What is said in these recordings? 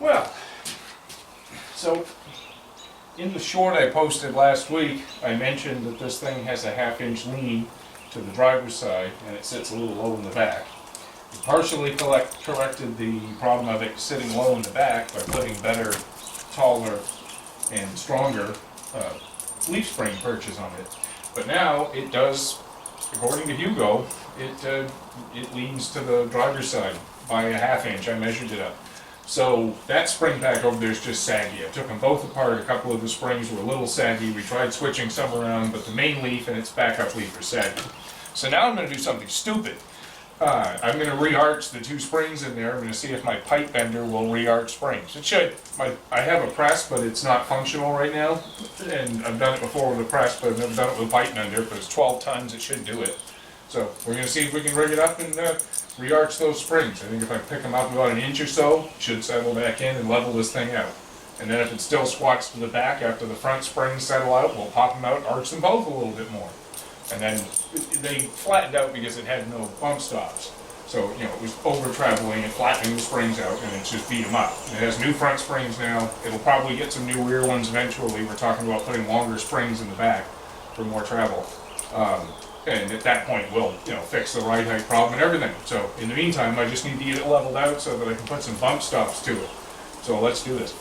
Well, so in the short I posted last week, I mentioned that this thing has a 1/2 inch lean to the driver's side and it sits a little low in the back. It partially corrected the problem of it sitting low in the back by putting better, taller, and stronger leaf spring perches on it. But now it does, according to Hugo, it leans to the driver's side by a 1/2 inch. I measured it up. So that spring pack over there is just saggy. I took them both apart. A couple of the springs were a little saggy. We tried switching some around, but the main leaf and its backup leaf are saggy. So now I'm going to do something stupid. I'm going to re-arch the 2 springs in there. I'm going to see if my pipe bender will re-arch springs. It should. I have a press, but it's not functional right now. And I've done it before with a press, but I've never done it with a pipe bender. But it's 12 tons, it should do it. So we're going to see if we can rig it up and re-arch those springs. I think if I pick them up about 1 inch or so, it should settle back in and level this thing out. And then if it still squats to the back after the front springs settle out, we'll pop them out, arch them both a little bit more. And then they flattened out because it had no bump stops. So, you know, it was over-traveling and flattening the springs out, and it just beat them up. It has new front springs now. It'll probably get some new rear ones eventually. We're talking about putting longer springs in the back for more travel. And at that point, we'll, you know, fix the ride height problem and everything. So, in the meantime, I just need to get it leveled out so that I can put some bump stops to it. So, let's do this.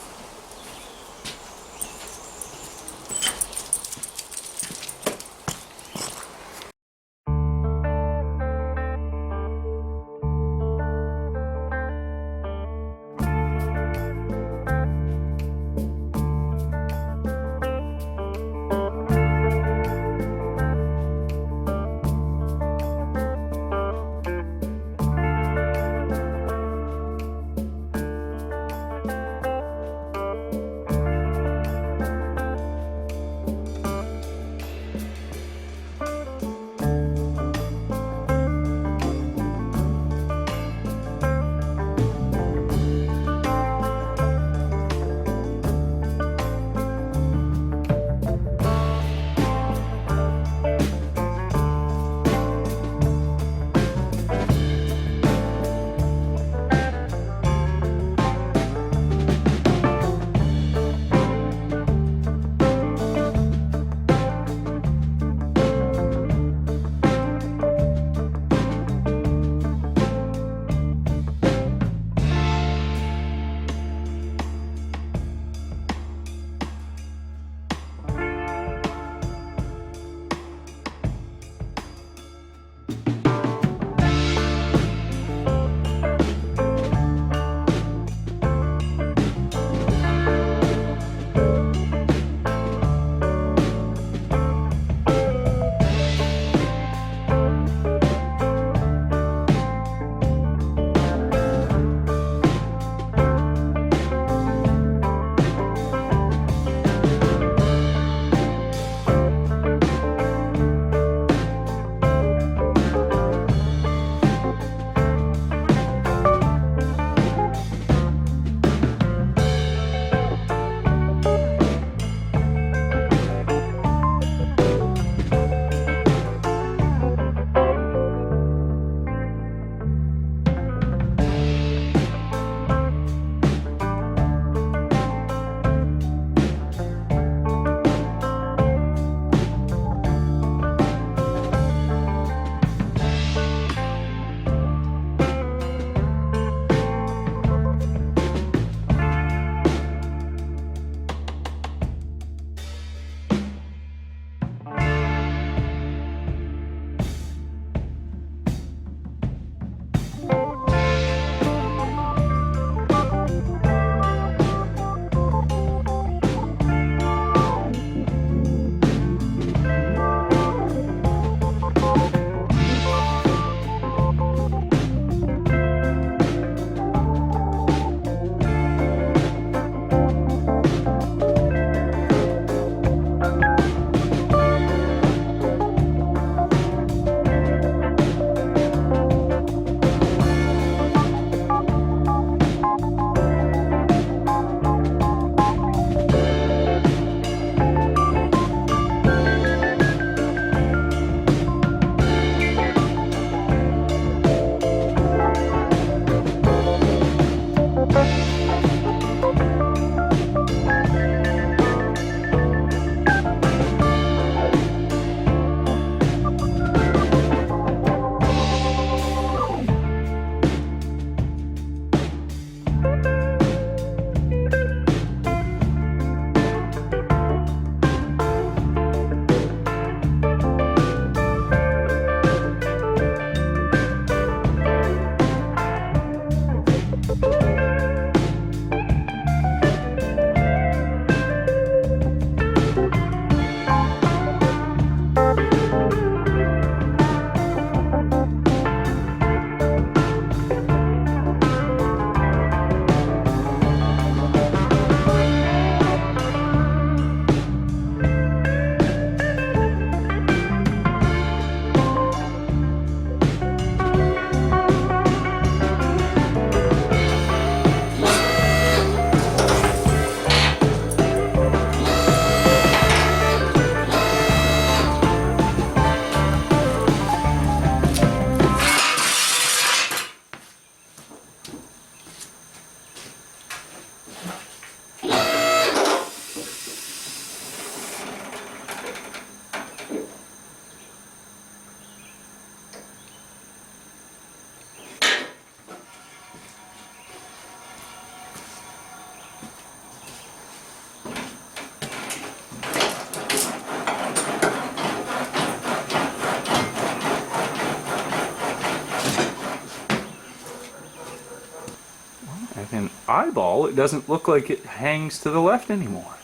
I can eyeball, it doesn't look like it hangs to the left anymore.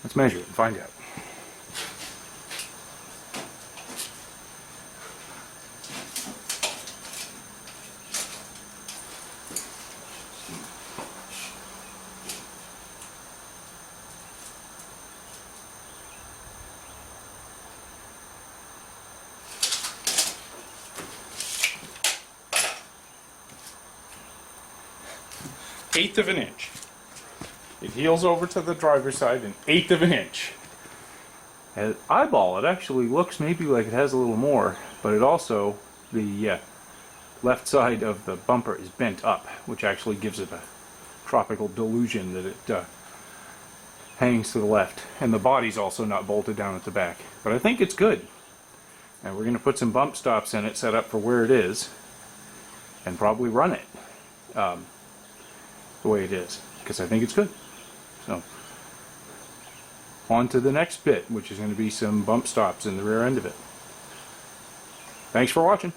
Let's measure it and find out. Eighth of an inch. It heels over to the driver's side an eighth of an inch. At eyeball, it actually looks maybe like it has a little more, but it also, the left side of the bumper is bent up, which actually gives it a tropical delusion that it hangs to the left. And the body's also not bolted down at the back. But I think it's good. And we're going to put some bump stops in it set up for where it is, and probably run it the way it is, because I think it's good. So, on to the next bit, which is going to be some bump stops in the rear end of it. Thanks for watching.